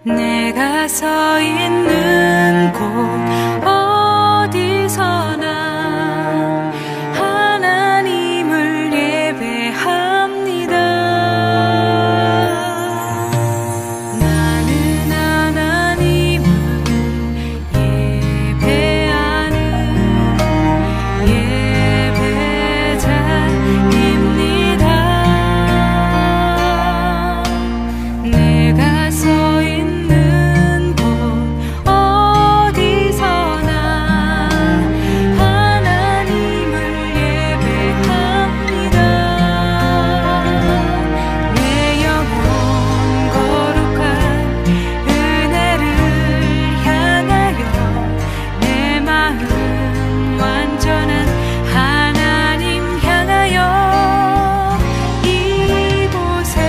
내가 서 있는 곳 어디서나 하나님을 예배합니다. 나는 하나님을 예배하는 예배자입니다. 내가 서 있는 곳 어디서나 하나님을 예배합니다. 내 영혼 거룩한 은혜를 향하여 내 마음 완전한 하나님 향하여 이곳에서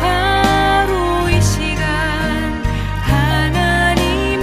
바로 이 시간 하나님을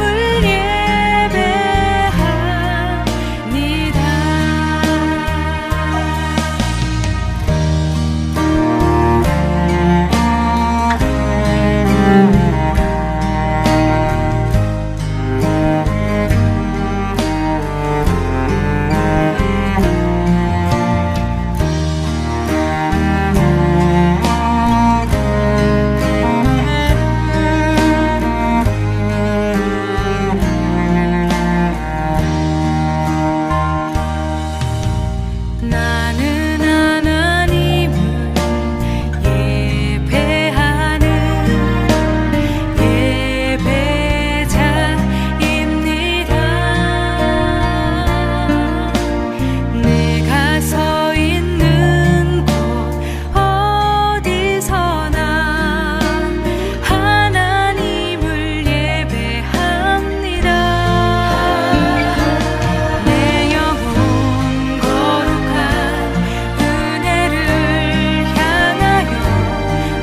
나는 하나님을 예배하는 예배자입니다. 내가 서 있는 곳 어디서나 하나님을 예배합니다. 내 영혼 거룩한 은혜를 향하여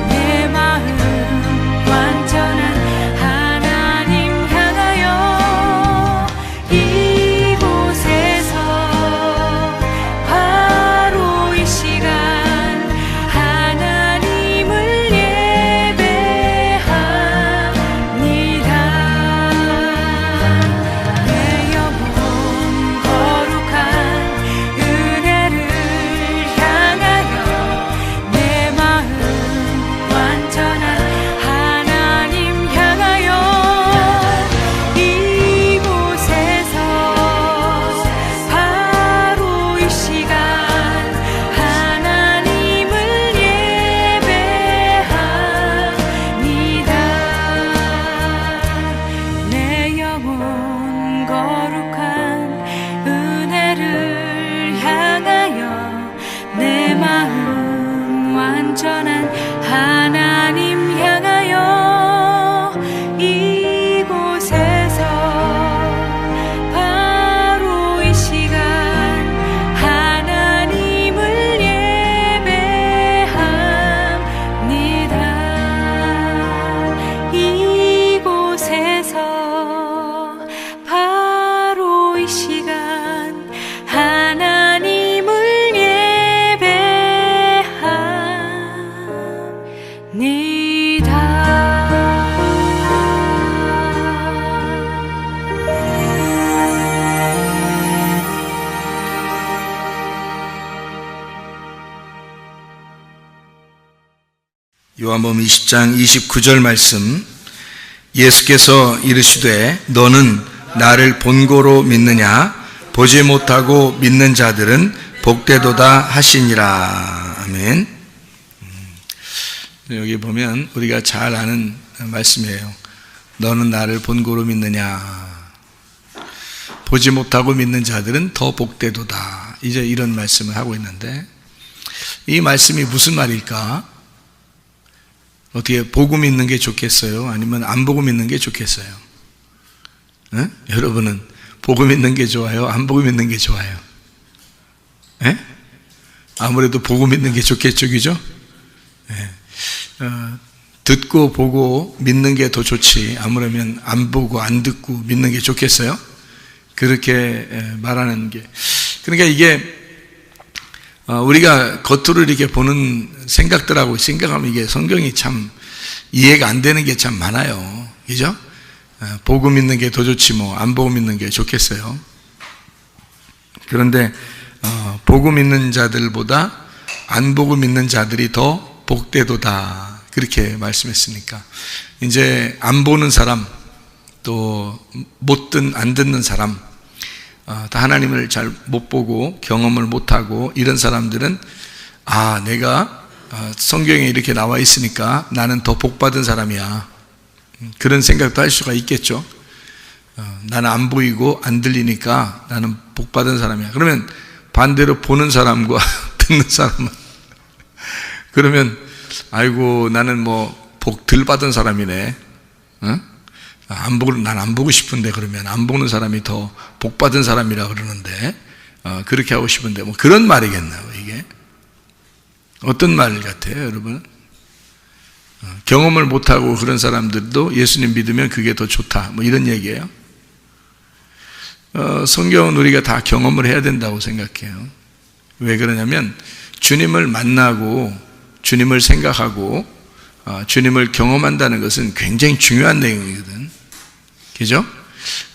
내 마음 완전한 하나님 향하여 이곳에서 바로 이 시간 하나님을 예배합니다. 내 영혼 거룩한 은혜를 향하여 내 마음 완전한 하나님 향하여 이곳에서 바로 이 시간 하나님을 예배합니다. 내 영혼 거룩한 은혜를 향하여 내 마음 완전한 하나님 향하여 이곳에서 바로 이 시간 하나님을 예배합니다. 이곳에서 바로 이 시간 하나님을 요한복음 20장 29절 말씀, 예수께서 이르시되 너는 나를 본고로 믿느냐? 보지 못하고 믿는 자들은 복되도다 하시니라. 아멘. 여기 보면 우리가 잘 아는 말씀이에요. 너는 나를 본고로 믿느냐? 보지 못하고 믿는 자들은 더 복되도다. 이제 이런 말씀을 하고 있는데, 이 말씀이 무슨 말일까? 어떻게 보고 믿는 게 좋겠어요? 아니면 안 보고 믿는 게 좋겠어요? 여러분은 보고 믿는 게 좋아요? 안 보고 믿는 게 좋아요? 아무래도 보고 믿는 게 좋겠죠, 그죠? 듣고 보고 믿는 게 더 좋지, 아무래면 안 보고 안 듣고 믿는 게 좋겠어요? 그렇게 말하는 게, 그러니까 이게 우리가 겉으로 이렇게 보는 생각들하고 생각하면 이게 성경이 참 이해가 안 되는 게 참 많아요. 그죠? 보고 믿는 게 더 좋지 뭐 안 보고 믿는 게 좋겠어요. 그런데 보고 믿는 자들보다 안 보고 믿는 자들이 더 복되도다, 그렇게 말씀했으니까 이제 안 보는 사람, 또 안 듣는 사람, 다 하나님을 잘 못 보고 경험을 못 하고 이런 사람들은 내가 성경에 이렇게 나와 있으니까 나는 더 복받은 사람이야, 그런 생각도 할 수가 있겠죠. 나는 안 보이고 안 들리니까 나는 복받은 사람이야. 그러면 반대로 보는 사람과 듣는 사람은 그러면 아이고 나는 뭐 복 덜 받은 사람이네. 난 안 보고 싶은데, 그러면 안 보는 사람이 더 복 받은 사람이라 그러는데 그렇게 하고 싶은데 뭐 그런 말이겠나요? 이게 어떤 말 같아요, 여러분? 경험을 못하고 그런 사람들도 예수님 믿으면 그게 더 좋다, 뭐 이런 얘기예요. 성경은 우리가 다 경험을 해야 된다고 생각해요. 왜 그러냐면 주님을 만나고 주님을 생각하고 주님을 경험한다는 것은 굉장히 중요한 내용이거든. 그죠?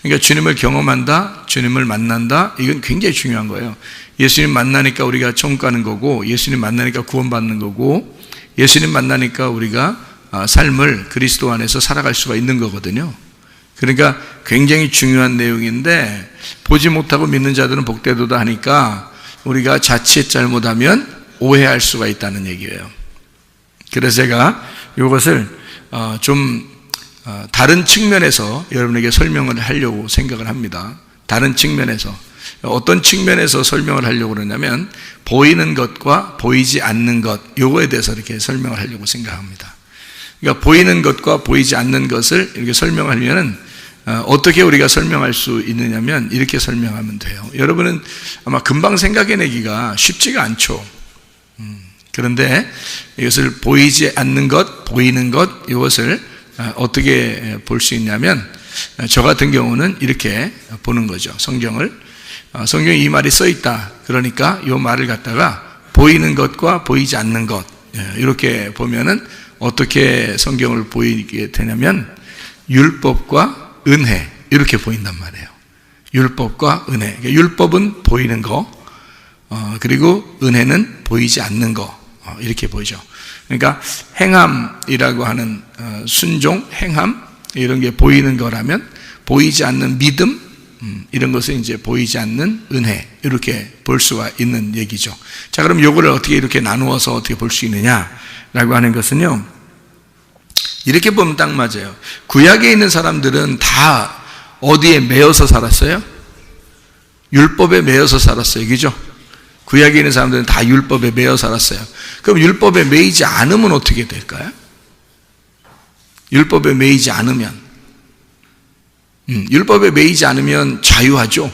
그러니까 주님을 경험한다, 주님을 만난다, 이건 굉장히 중요한 거예요. 예수님 만나니까 우리가 천국 가는 거고, 예수님 만나니까 구원받는 거고, 예수님 만나니까 우리가 삶을 그리스도 안에서 살아갈 수가 있는 거거든요. 그러니까 굉장히 중요한 내용인데 보지 못하고 믿는 자들은 복되도다 하니까 우리가 자칫 잘못하면 오해할 수가 있다는 얘기예요. 그래서 제가 이것을 좀 다른 측면에서 여러분에게 설명을 하려고 생각을 합니다. 다른 측면에서. 어떤 측면에서 설명을 하려고 그러냐면 보이는 것과 보이지 않는 것, 요거에 대해서 이렇게 설명을 하려고 생각합니다. 그러니까 보이는 것과 보이지 않는 것을 이렇게 설명하려면 어떻게 우리가 설명할 수 있느냐면 이렇게 설명하면 돼요. 여러분은 아마 금방 생각해내기가 쉽지가 않죠. 그런데 이것을 보이지 않는 것, 보이는 것, 이것을 어떻게 볼 수 있냐면 저 같은 경우는 이렇게 보는 거죠. 성경에 이 말이 써 있다. 그러니까 이 말을 갖다가 보이는 것과 보이지 않는 것, 이렇게 보면은 어떻게 성경을 보이게 되냐면 율법과 은혜, 이렇게 보인단 말이에요. 율법과 은혜. 율법은 보이는 거, 그리고 은혜는 보이지 않는 거, 이렇게 보이죠. 그러니까 행함이라고 하는 순종, 행함, 이런 게 보이는 거라면 보이지 않는 믿음, 이런 것은 이제 보이지 않는 은혜, 이렇게 볼 수가 있는 얘기죠. 자, 그럼 요거를 어떻게 이렇게 나누어서 어떻게 볼 수 있느냐라고 하는 것은요, 이렇게 보면 딱 맞아요. 구약에 있는 사람들은 다 어디에 매여서 살았어요? 율법에 매여서 살았어요. 그죠? 구약에 있는 사람들은 다 율법에 매여 살았어요. 그럼 율법에 매이지 않으면 어떻게 될까요? 율법에 매이지 않으면, 율법에 매이지 않으면 자유하죠.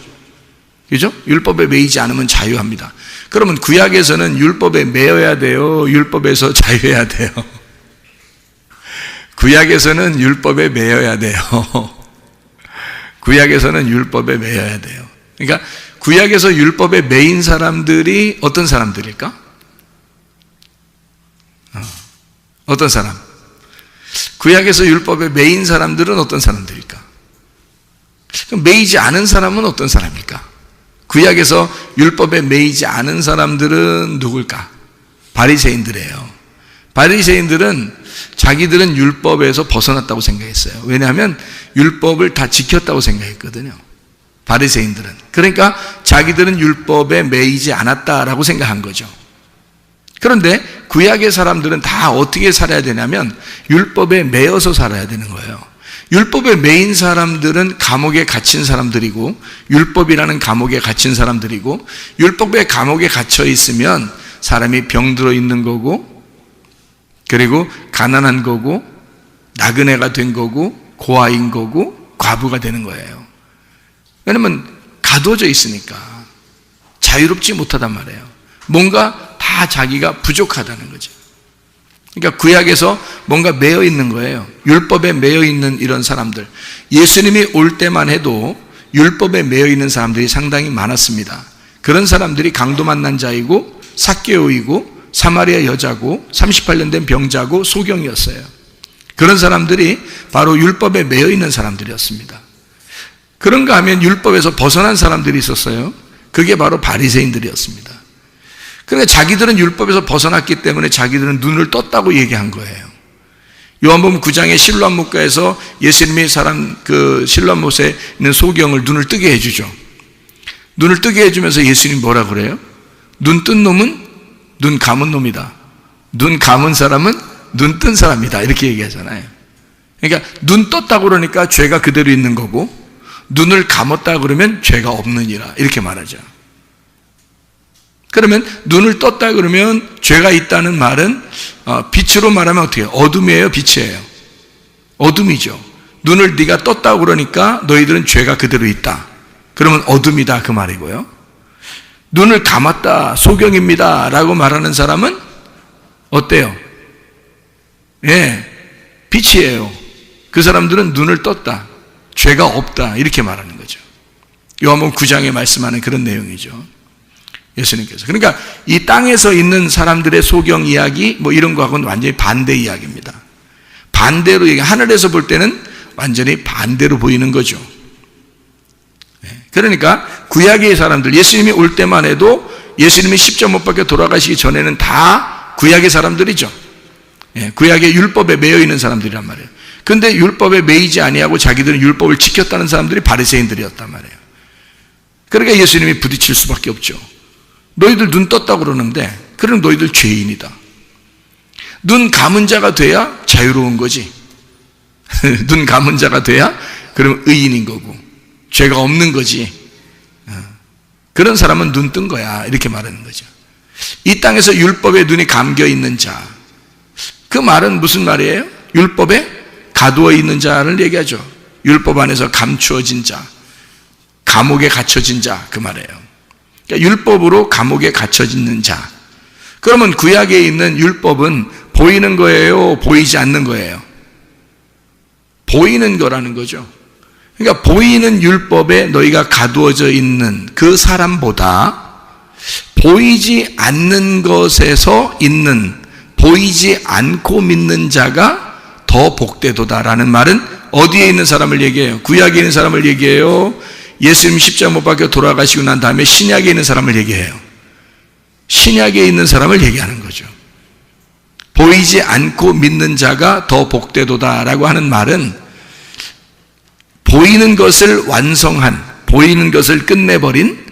그죠? 율법에 매이지 않으면 자유합니다. 그러면 구약에서는 율법에 매여야 돼요? 율법에서 자유해야 돼요? 구약에서는 율법에 매여야 돼요. 구약에서는 율법에 매여야 돼요. 그러니까 구약에서 율법에 매인 사람들이 어떤 사람들일까? 어떤 사람? 구약에서 율법에 매인 사람들은 어떤 사람들일까? 그럼 매이지 않은 사람은 어떤 사람일까? 구약에서 율법에 매이지 않은 사람들은 누굴까? 바리새인들이에요. 바리새인들은 자기들은 율법에서 벗어났다고 생각했어요. 왜냐하면 율법을 다 지켰다고 생각했거든요. 바리새인들은. 그러니까 자기들은 율법에 매이지 않았다라고 생각한 거죠. 그런데 구약의 사람들은 다 어떻게 살아야 되냐면 율법에 매여서 살아야 되는 거예요. 율법에 매인 사람들은 감옥에 갇힌 사람들이고, 율법이라는 감옥에 갇힌 사람들이고, 율법의 감옥에 갇혀 있으면 사람이 병들어 있는 거고, 그리고 가난한 거고, 나그네가 된 거고, 고아인 거고, 과부가 되는 거예요. 왜냐면 가두어져 있으니까 자유롭지 못하단 말이에요. 뭔가 다 자기가 부족하다는 거죠. 그러니까 구약에서 뭔가 매여 있는 거예요. 율법에 매여 있는 이런 사람들. 예수님이 올 때만 해도 율법에 매여 있는 사람들이 상당히 많았습니다. 그런 사람들이 강도 만난 자이고, 삭개오이고, 사마리아 여자고, 38년 된 병자고, 소경이었어요. 그런 사람들이 바로 율법에 매여 있는 사람들이었습니다. 그런가 하면 율법에서 벗어난 사람들이 있었어요. 그게 바로 바리새인들이었습니다. 그러니까 자기들은 율법에서 벗어났기 때문에 자기들은 눈을 떴다고 얘기한 거예요. 요한복음 9장의 실로암 목가에서 예수님이 실로암 못에 있는 소경을 눈을 뜨게 해주죠. 눈을 뜨게 해주면서 예수님이 뭐라 그래요? 눈 뜬 놈은 눈 감은 놈이다. 눈 감은 사람은 눈 뜬 사람이다. 이렇게 얘기하잖아요. 그러니까 눈 떴다 그러니까 죄가 그대로 있는 거고, 눈을 감았다 그러면 죄가 없느니라. 이렇게 말하죠. 그러면 눈을 떴다 그러면 죄가 있다는 말은 빛으로 말하면 어떻게 해요? 어둠이에요? 빛이에요? 어둠이죠. 눈을 네가 떴다 그러니까 너희들은 죄가 그대로 있다. 그러면 어둠이다 그 말이고요. 눈을 감았다, 소경입니다 라고 말하는 사람은 어때요? 예, 빛이에요. 그 사람들은 눈을 떴다, 죄가 없다 이렇게 말하는 거죠. 요한복음 9장에 말씀하는 그런 내용이죠. 예수님께서. 그러니까 이 땅에서 있는 사람들의 소경 이야기 뭐 이런 거하고는 완전히 반대 이야기입니다. 반대로 하늘에서 볼 때는 완전히 반대로 보이는 거죠. 그러니까 구약의 사람들, 예수님이 올 때만 해도 예수님이 십자가 못 박혀 돌아가시기 전에는 다 구약의 사람들이죠. 구약의 율법에 매여 있는 사람들이란 말이에요. 그런데 율법에 매이지 아니하고 자기들은 율법을 지켰다는 사람들이 바리새인들이었단 말이에요. 그러니까 예수님이 부딪힐 수밖에 없죠. 너희들 눈 떴다고 그러는데 그럼 너희들 죄인이다. 눈 감은 자가 돼야 자유로운 거지. 눈 감은 자가 돼야 그럼 의인인 거고 죄가 없는 거지. 그런 사람은 눈 뜬 거야 이렇게 말하는 거죠. 이 땅에서 율법에 눈이 감겨 있는 자, 그 말은 무슨 말이에요? 율법에 가두어 있는 자를 얘기하죠. 율법 안에서 감추어진 자, 감옥에 갇혀진 자 그 말이에요. 그러니까 율법으로 감옥에 갇혀있는 자. 그러면 구약에 있는 율법은 보이는 거예요? 보이지 않는 거예요? 보이는 거라는 거죠. 그러니까 보이는 율법에 너희가 가두어져 있는 그 사람보다 보이지 않는 것에서 있는, 보이지 않고 믿는 자가 더 복되도다라는 말은 어디에 있는 사람을 얘기해요? 구약에 있는 사람을 얘기해요? 예수님 십자가 못 박혀 돌아가시고 난 다음에 신약에 있는 사람을 얘기해요. 신약에 있는 사람을 얘기하는 거죠. 보이지 않고 믿는 자가 더 복되도다라고 하는 말은 보이는 것을 완성한, 보이는 것을 끝내버린,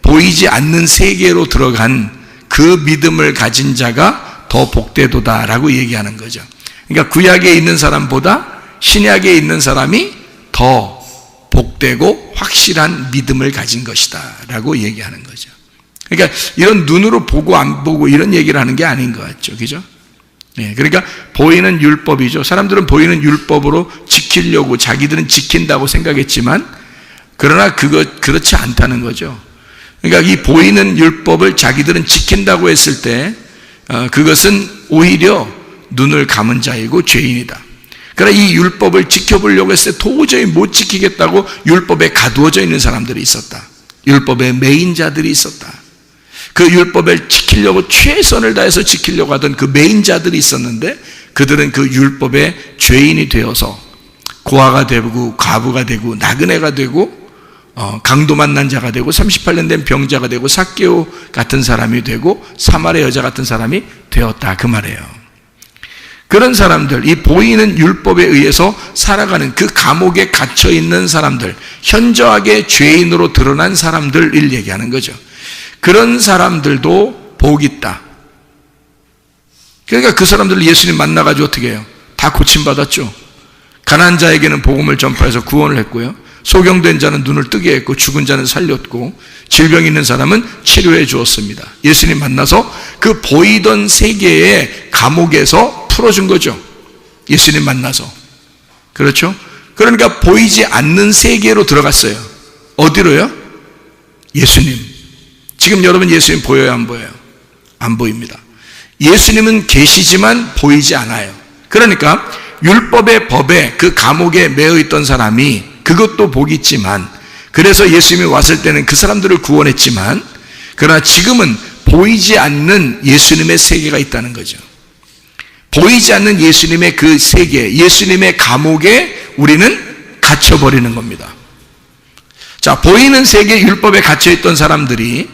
보이지 않는 세계로 들어간 그 믿음을 가진 자가 더 복되도다라고 얘기하는 거죠. 그러니까 구약에 있는 사람보다 신약에 있는 사람이 더 복되고 확실한 믿음을 가진 것이다 라고 얘기하는 거죠. 그러니까 이런 눈으로 보고 안 보고 이런 얘기를 하는 게 아닌 것 같죠. 그죠? 그러니까 보이는 율법이죠. 사람들은 보이는 율법으로 지키려고 자기들은 지킨다고 생각했지만 그러나 그렇지 않다는 거죠. 그러니까 이 보이는 율법을 자기들은 지킨다고 했을 때 그것은 오히려 눈을 감은 자이고 죄인이다. 그러나 이 율법을 지켜보려고 했을 때 도저히 못 지키겠다고 율법에 가두어져 있는 사람들이 있었다. 율법에 매인 자들이 있었다. 그 율법을 지키려고 최선을 다해서 지키려고 하던 그 매인 자들이 있었는데 그들은 그 율법의 죄인이 되어서 고아가 되고 과부가 되고 나그네가 되고 강도 만난 자가 되고 38년 된 병자가 되고 삭개오 같은 사람이 되고 사마리아 여자 같은 사람이 되었다 그 말이에요. 그런 사람들, 이 보이는 율법에 의해서 살아가는 그 감옥에 갇혀 있는 사람들, 현저하게 죄인으로 드러난 사람들을 얘기하는 거죠. 그런 사람들도 복 있다. 그러니까 그 사람들 예수님 만나가지고 어떻게 해요? 다 고침받았죠. 가난한 자에게는 복음을 전파해서 구원을 했고요. 소경된 자는 눈을 뜨게 했고 죽은 자는 살렸고 질병 있는 사람은 치료해 주었습니다. 예수님 만나서 그 보이던 세계의 감옥에서 풀어준 거죠. 예수님 만나서. 그렇죠? 그러니까 보이지 않는 세계로 들어갔어요. 어디로요? 예수님. 지금 여러분 예수님 보여요? 안 보여요? 안 보입니다. 예수님은 계시지만 보이지 않아요. 그러니까 율법의 법에 그 감옥에 매여 있던 사람이 그것도 복이 있지만 그래서 예수님이 왔을 때는 그 사람들을 구원했지만 그러나 지금은 보이지 않는 예수님의 세계가 있다는 거죠. 보이지 않는 예수님의 그 세계, 예수님의 감옥에 우리는 갇혀버리는 겁니다. 자, 보이는 세계 율법에 갇혀있던 사람들이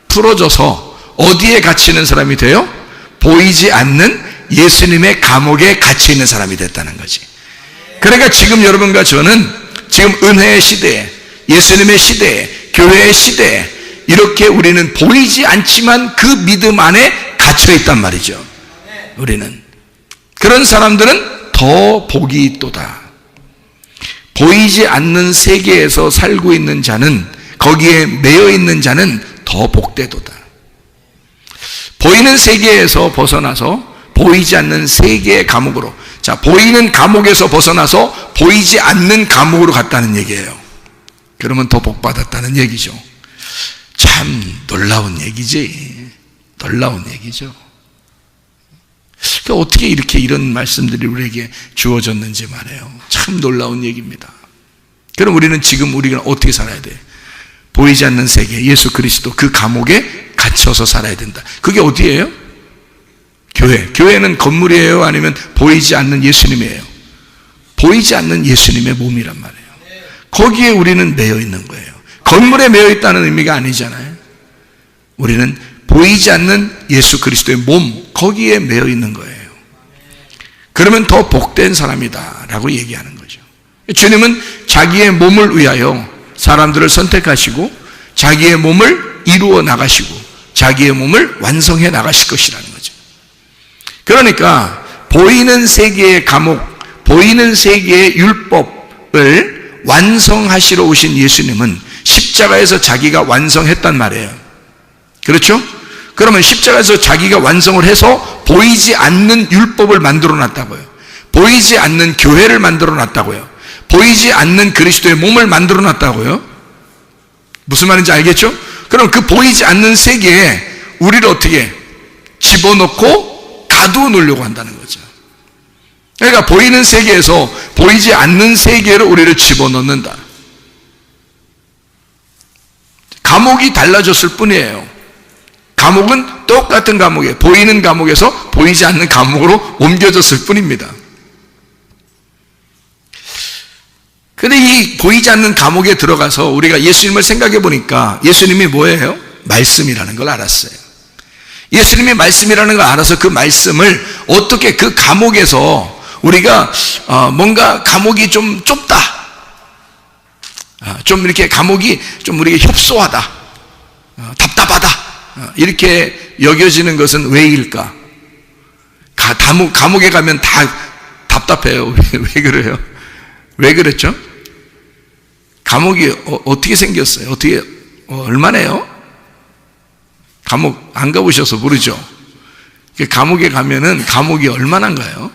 풀어져서 어디에 갇히는 사람이 돼요? 보이지 않는 예수님의 감옥에 갇혀있는 사람이 됐다는 거지. 그러니까 지금 여러분과 저는 지금 은혜의 시대에, 예수님의 시대에, 교회의 시대에 이렇게 우리는 보이지 않지만 그 믿음 안에 갇혀있단 말이죠. 우리는. 그런 사람들은 더 복이 있도다. 보이지 않는 세계에서 살고 있는 자는, 거기에 매여 있는 자는 더 복되도다. 보이는 세계에서 벗어나서 보이지 않는 세계의 감옥으로, 자, 보이는 감옥에서 벗어나서 보이지 않는 감옥으로 갔다는 얘기예요. 그러면 더 복받았다는 얘기죠. 참 놀라운 얘기지. 놀라운 얘기죠. 그러니까 어떻게 이렇게 이런 말씀들이 우리에게 주어졌는지 말이에요. 참 놀라운 얘기입니다. 그럼 우리는 지금 우리가 어떻게 살아야 돼? 보이지 않는 세계, 예수 그리스도 그 감옥에 갇혀서 살아야 된다. 그게 어디예요? 교회. 교회는 건물이에요? 아니면 보이지 않는 예수님이에요? 보이지 않는 예수님의 몸이란 말이에요. 거기에 우리는 매여 있는 거예요. 건물에 매여 있다는 의미가 아니잖아요. 우리는 보이지 않는 예수 그리스도의 몸, 거기에 매여 있는 거예요. 그러면 더 복된 사람이다 라고 얘기하는 거죠. 주님은 자기의 몸을 위하여 사람들을 선택하시고 자기의 몸을 이루어 나가시고 자기의 몸을 완성해 나가실 것이라는 거죠. 그러니까 보이는 세계의 감옥, 보이는 세계의 율법을 완성하시러 오신 예수님은 십자가에서 자기가 완성했단 말이에요. 그렇죠? 그러면 십자가에서 자기가 완성을 해서 보이지 않는 율법을 만들어 놨다고요. 보이지 않는 교회를 만들어 놨다고요. 보이지 않는 그리스도의 몸을 만들어 놨다고요. 무슨 말인지 알겠죠? 그럼 그 보이지 않는 세계에 우리를 어떻게 집어넣고 가두어 놓으려고 한다는 거죠. 그러니까 보이는 세계에서 보이지 않는 세계로 우리를 집어넣는다. 감옥이 달라졌을 뿐이에요. 감옥은 똑같은 감옥이에요. 보이는 감옥에서 보이지 않는 감옥으로 옮겨졌을 뿐입니다. 근데 이 보이지 않는 감옥에 들어가서 우리가 예수님을 생각해 보니까 예수님이 뭐예요? 말씀이라는 걸 알았어요. 예수님이 말씀이라는 걸 알아서 그 말씀을 어떻게 그 감옥에서 우리가 뭔가 감옥이 좀 좁다, 좀 이렇게 감옥이 좀 우리에게 협소하다, 답답하다, 이렇게 여겨지는 것은 왜일까? 감옥에 가면 다 답답해요. 왜 그래요? 왜 그랬죠? 감옥이 어떻게 생겼어요? 어떻게 얼마나요? 감옥 안 가보셔서 모르죠. 감옥에 가면은 감옥이 얼마나인가요?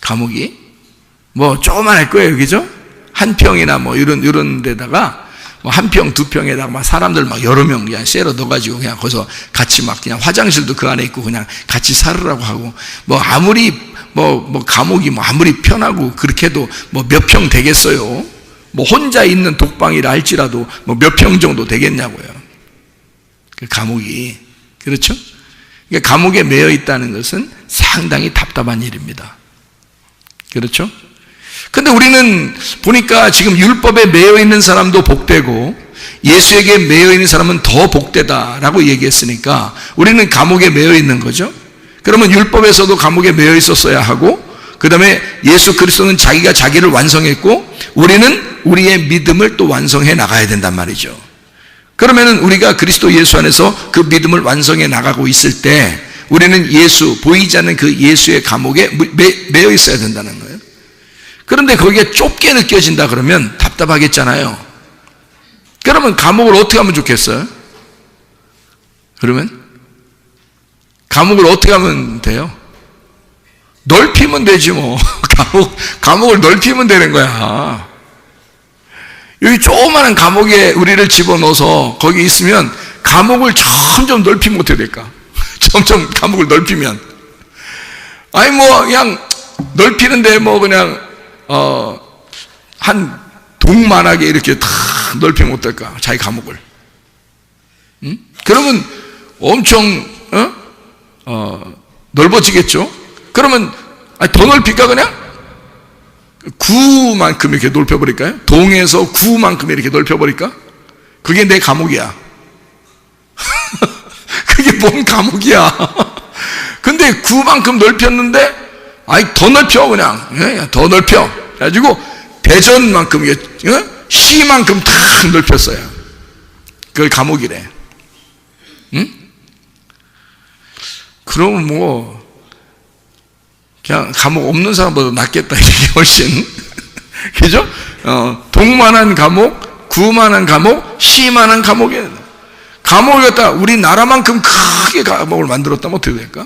감옥이 뭐 조그만할 거예요, 그죠? 한 평이나 뭐 이런 데다가 뭐 한 평, 두 평에다가 막 사람들 막 여러 명 그냥 쎄러 넣어가지고 그냥 거기서 같이 막 그냥 화장실도 그 안에 있고 그냥 같이 살으라고 하고 뭐 아무리 뭐 감옥이 뭐 아무리 편하고 그렇게 해도 뭐 몇 평 되겠어요? 뭐 혼자 있는 독방이라 할지라도 뭐 몇 평 정도 되겠냐고요. 그 감옥이. 그렇죠? 그러니까 감옥에 매여 있다는 것은 상당히 답답한 일입니다. 그렇죠? 근데 우리는 보니까 지금 율법에 매여 있는 사람도 복되고 예수에게 매여 있는 사람은 더 복되다라고 얘기했으니까 우리는 감옥에 매여 있는 거죠. 그러면 율법에서도 감옥에 매여 있었어야 하고, 그 다음에 예수 그리스도는 자기가 자기를 완성했고 우리는 우리의 믿음을 또 완성해 나가야 된단 말이죠. 그러면은 우리가 그리스도 예수 안에서 그 믿음을 완성해 나가고 있을 때 우리는 예수, 보이지 않는 그 예수의 감옥에 매여 있어야 된다는 거예요. 그런데 거기에 좁게 느껴진다 그러면 답답하겠잖아요. 그러면 감옥을 어떻게 하면 좋겠어요? 그러면 감옥을 어떻게 하면 돼요? 넓히면 되지 뭐. 감옥을 넓히면 되는 거야. 여기 조그마한 감옥에 우리를 집어넣어서 거기 있으면 감옥을 점점 넓히면 어떻게 될까? 점점 감옥을 넓히면. 아니 뭐 그냥 넓히는데 뭐 그냥 한 동만하게 이렇게 다 넓히면 어떨까? 자기 감옥을. 그러면 엄청 넓어지겠죠? 그러면 더 넓힐까 그냥? 구만큼 이렇게 넓혀버릴까요? 동에서 구만큼 이렇게 넓혀버릴까? 그게 내 감옥이야. 그게 뭔 감옥이야. 근데 구만큼 넓혔는데 더 넓혀 그냥. 더 넓혀. 그래가지고 대전만큼 시만큼 탁 넓혔어요. 그걸 감옥이래. 응? 그러면 뭐 그냥 감옥 없는 사람보다 낫겠다. 이게 훨씬. 그죠? 동만한 감옥, 구만한 감옥, 시만한 감옥에 감옥을 갖다 우리나라만큼 크게 감옥을 만들었다면 어떻게 될까?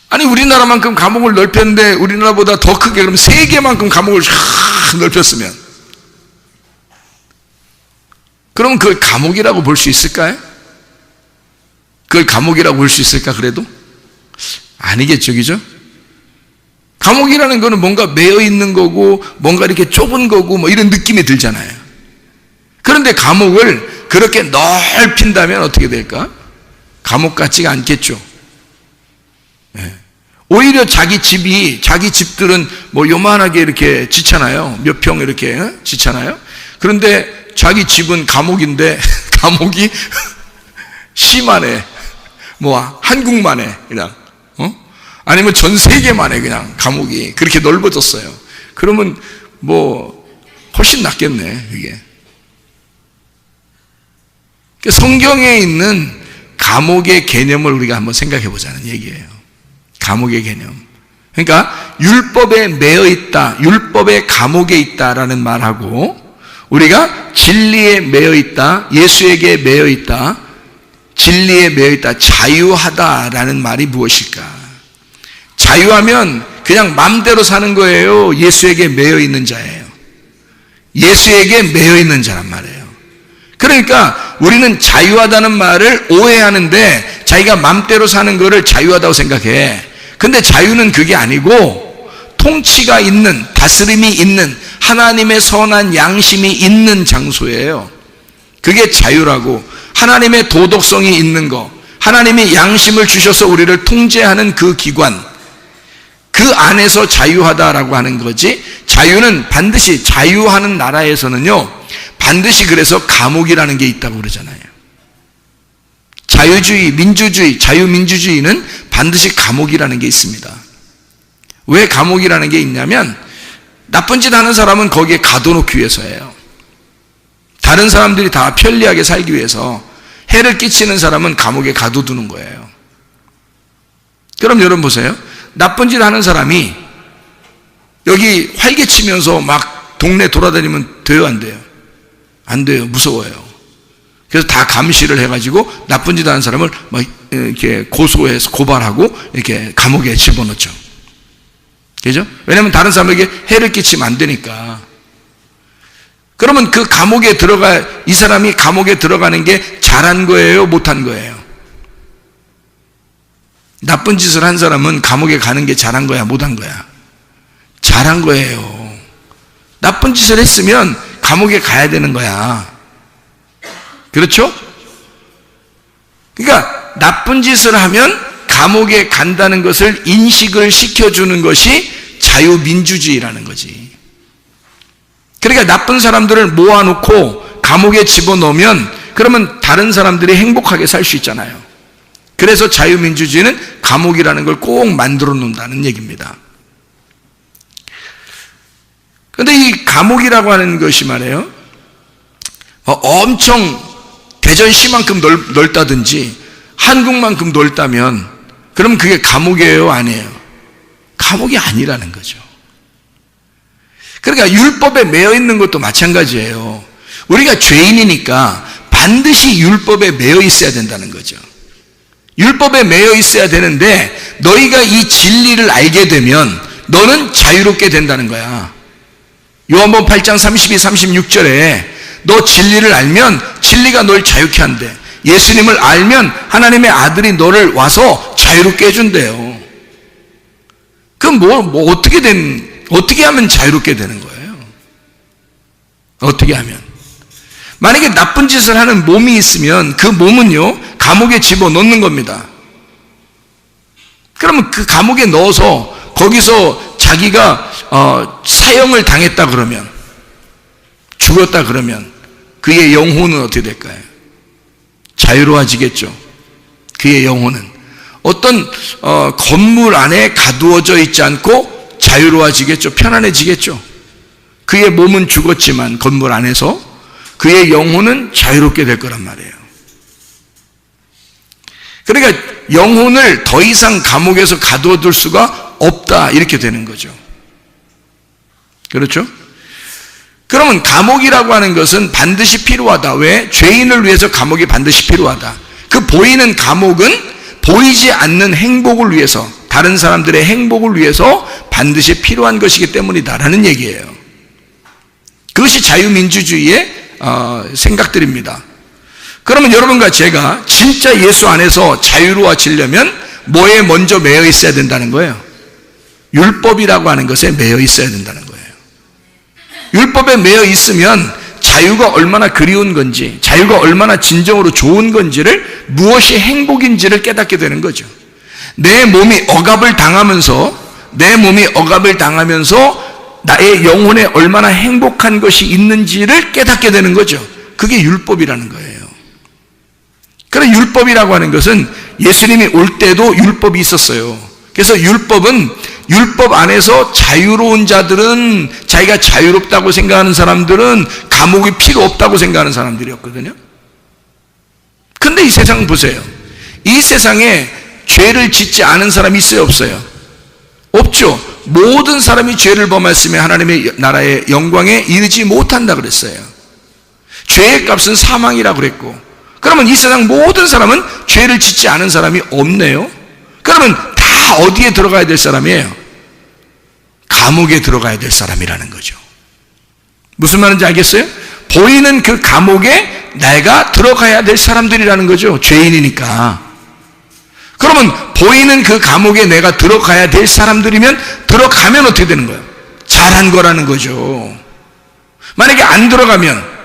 아니 우리나라만큼 감옥을 넓혔는데 우리나라보다 더 크게 그럼 세계만큼 감옥을 쫙 넓혔으면 그럼 그걸 감옥이라고 볼 수 있을까요? 그걸 감옥이라고 볼 수 있을까 그래도? 아니겠죠, 그죠? 감옥이라는 거는 뭔가 매여 있는 거고 뭔가 이렇게 좁은 거고 뭐 이런 느낌이 들잖아요. 그런데 감옥을 그렇게 넓힌다면 어떻게 될까? 감옥 같지가 않겠죠. 네. 오히려 자기 집들은 뭐 요만하게 이렇게 짓잖아요. 몇 평 이렇게 짓잖아요. 그런데 자기 집은 감옥인데 감옥이 시만에 뭐 한국만에 그냥 아니면 전 세계만에 그냥 감옥이 그렇게 넓어졌어요. 그러면 뭐 훨씬 낫겠네 이게. 성경에 있는 감옥의 개념을 우리가 한번 생각해 보자는 얘기예요. 감옥의 개념. 그러니까 율법에 매여 있다, 율법의 감옥에 있다라는 말하고 우리가 진리에 매여 있다, 예수에게 매여 있다, 진리에 매여 있다, 자유하다라는 말이 무엇일까? 자유하면 그냥 마음대로 사는 거예요? 예수에게 매여 있는 자예요? 예수에게 매여 있는 자란 말이에요. 그러니까 우리는 자유하다는 말을 오해하는데 자기가 마음대로 사는 거를 자유하다고 생각해. 근데 자유는 그게 아니고 통치가 있는, 다스림이 있는 하나님의 선한 양심이 있는 장소예요. 그게 자유라고. 하나님의 도덕성이 있는 거, 하나님이 양심을 주셔서 우리를 통제하는 그 기관, 그 안에서 자유하다라고 하는 거지. 자유는 반드시, 자유하는 나라에서는요 반드시 그래서 감옥이라는 게 있다고 그러잖아요. 자유주의, 민주주의, 자유민주주의는 반드시 감옥이라는 게 있습니다. 왜 감옥이라는 게 있냐면 나쁜 짓 하는 사람은 거기에 가둬놓기 위해서예요. 다른 사람들이 다 편리하게 살기 위해서 해를 끼치는 사람은 감옥에 가둬두는 거예요. 그럼 여러분 보세요. 나쁜 짓 하는 사람이 여기 활개치면서 막 동네 돌아다니면 돼요, 안 돼요? 안 돼요. 무서워요. 그래서 다 감시를 해가지고 나쁜 짓 하는 사람을 막 이렇게 고소해서 고발하고 이렇게 감옥에 집어넣죠. 그죠? 왜냐면 다른 사람에게 해를 끼치면 안 되니까. 그러면 그 감옥에 이 사람이 감옥에 들어가는 게 잘한 거예요? 못한 거예요? 나쁜 짓을 한 사람은 감옥에 가는 게 잘한 거야? 못한 거야? 잘한 거예요. 나쁜 짓을 했으면 감옥에 가야 되는 거야. 그렇죠? 그러니까 나쁜 짓을 하면 감옥에 간다는 것을 인식을 시켜주는 것이 자유민주주의라는 거지. 그러니까 나쁜 사람들을 모아놓고 감옥에 집어넣으면 그러면 다른 사람들이 행복하게 살 수 있잖아요. 그래서 자유민주주의는 감옥이라는 걸 꼭 만들어 놓는다는 얘기입니다. 그런데 이 감옥이라고 하는 것이 말이에요, 엄청 대전시만큼 넓다든지 한국만큼 넓다면 그럼 그게 감옥이에요? 아니에요? 감옥이 아니라는 거죠. 그러니까 율법에 매여 있는 것도 마찬가지예요. 우리가 죄인이니까 반드시 율법에 매여 있어야 된다는 거죠. 율법에 매여 있어야 되는데 너희가 이 진리를 알게 되면 너는 자유롭게 된다는 거야. 요한복음 8장 32, 36절에 너 진리를 알면 진리가 널 자유케 한대. 예수님을 알면 하나님의 아들이 너를 와서 자유롭게 해준대요. 그럼 어떻게 하면 자유롭게 되는 거예요? 어떻게 하면? 만약에 나쁜 짓을 하는 몸이 있으면 그 몸은요 감옥에 집어넣는 겁니다. 그러면 그 감옥에 넣어서 거기서 자기가 사형을 당했다 그러면, 죽었다 그러면 그의 영혼은 어떻게 될까요? 자유로워지겠죠. 그의 영혼은 어떤 건물 안에 가두어져 있지 않고 자유로워지겠죠. 편안해지겠죠. 그의 몸은 죽었지만 건물 안에서 그의 영혼은 자유롭게 될 거란 말이에요. 그러니까 영혼을 더 이상 감옥에서 가두어둘 수가 없다, 이렇게 되는 거죠. 그렇죠? 그러면 감옥이라고 하는 것은 반드시 필요하다. 왜? 죄인을 위해서 감옥이 반드시 필요하다. 그 보이는 감옥은 보이지 않는 행복을 위해서, 다른 사람들의 행복을 위해서 반드시 필요한 것이기 때문이다라는 얘기예요. 그것이 자유민주주의의 생각들입니다. 그러면 여러분과 제가 진짜 예수 안에서 자유로워지려면 뭐에 먼저 매여 있어야 된다는 거예요? 율법이라고 하는 것에 매여 있어야 된다는 거예요. 율법에 매여 있으면 자유가 얼마나 그리운 건지, 자유가 얼마나 진정으로 좋은 건지를, 무엇이 행복인지를 깨닫게 되는 거죠. 내 몸이 억압을 당하면서 나의 영혼에 얼마나 행복한 것이 있는지를 깨닫게 되는 거죠. 그게 율법이라는 거예요. 그래서 율법이라고 하는 것은 예수님이 올 때도 율법이 있었어요. 그래서 율법 안에서 자유로운 자들은, 자기가 자유롭다고 생각하는 사람들은 감옥이 필요 없다고 생각하는 사람들이었거든요. 근데 이 세상 보세요. 이 세상에 죄를 짓지 않은 사람이 있어요, 없어요? 없죠. 모든 사람이 죄를 범했으면 하나님의 나라의 영광에 이르지 못한다 그랬어요. 죄의 값은 사망이라고 그랬고, 그러면 이 세상 모든 사람은 죄를 짓지 않은 사람이 없네요. 그러면 다 어디에 들어가야 될 사람이에요? 감옥에 들어가야 될 사람이라는 거죠. 무슨 말인지 알겠어요? 보이는 그 감옥에 내가 들어가야 될 사람들이라는 거죠. 죄인이니까. 그러면 보이는 그 감옥에 내가 들어가야 될 사람들이면, 들어가면 어떻게 되는 거예요? 잘한 거라는 거죠. 만약에 안 들어가면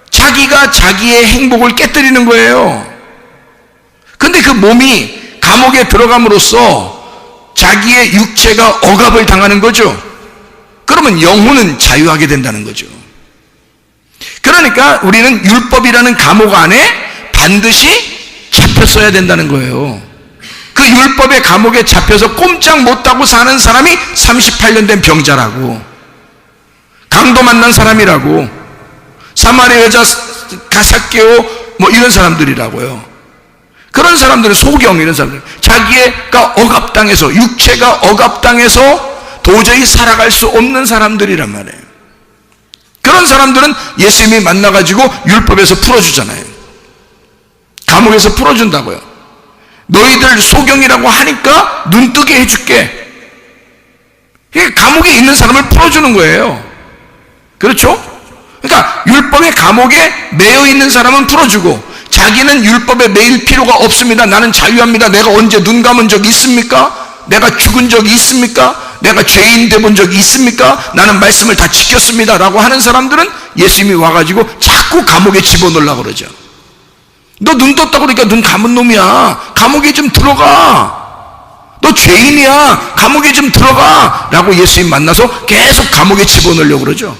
자기가 자기의 행복을 깨뜨리는 거예요. 근데 그 몸이 감옥에 들어감으로써 자기의 육체가 억압을 당하는 거죠. 그러면 영혼은 자유하게 된다는 거죠. 그러니까 우리는 율법이라는 감옥 안에 반드시 잡혔어야 된다는 거예요. 그 율법의 감옥에 잡혀서 꼼짝 못하고 사는 사람이 38년 된 병자라고, 강도 만난 사람이라고, 사마리아 여자 가삭개오 뭐 이런 사람들이라고요. 그런 사람들은 소경, 이런 사람들, 자기가 억압당해서, 육체가 억압당해서 도저히 살아갈 수 없는 사람들이란 말이에요. 그런 사람들은 예수님이 만나가지고 율법에서 풀어주잖아요. 감옥에서 풀어준다고요. 너희들 소경이라고 하니까 눈뜨게 해줄게. 감옥에 있는 사람을 풀어주는 거예요. 그렇죠? 그러니까 율법의 감옥에 매여 있는 사람은 풀어주고, 자기는 율법에 매일 필요가 없습니다. 나는 자유합니다. 내가 언제 눈 감은 적 있습니까? 내가 죽은 적이 있습니까? 내가 죄인 돼본 적이 있습니까? 나는 말씀을 다 지켰습니다 라고 하는 사람들은 예수님이 와가지고 자꾸 감옥에 집어넣으려고 그러죠. 너 눈 떴다고 그러니까 눈 감은 놈이야. 감옥에 좀 들어가. 너 죄인이야. 감옥에 좀 들어가 라고 예수님 만나서 계속 감옥에 집어넣으려고 그러죠.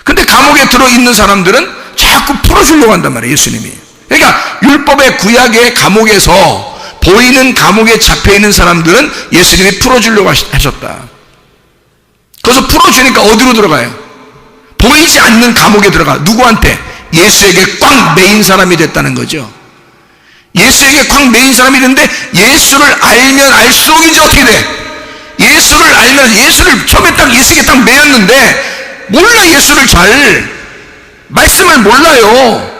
근데 감옥에 들어있는 사람들은 자꾸 풀어주려고 한단 말이에요, 예수님이. 그러니까 율법의 구약의 감옥에서, 보이는 감옥에 잡혀있는 사람들은 예수님이 풀어주려고 하셨다. 그래서 풀어주니까 어디로 들어가요? 보이지 않는 감옥에 들어가. 누구한테? 예수에게 꽉 매인 사람이 됐다는 거죠. 예수에게 꽉 매인 사람이 됐는데, 예수를 알면 알수록 이제 어떻게 돼? 예수를 알면, 예수를 처음에 딱 예수에게 딱 매였는데 몰라. 예수를 잘, 말씀을 몰라요.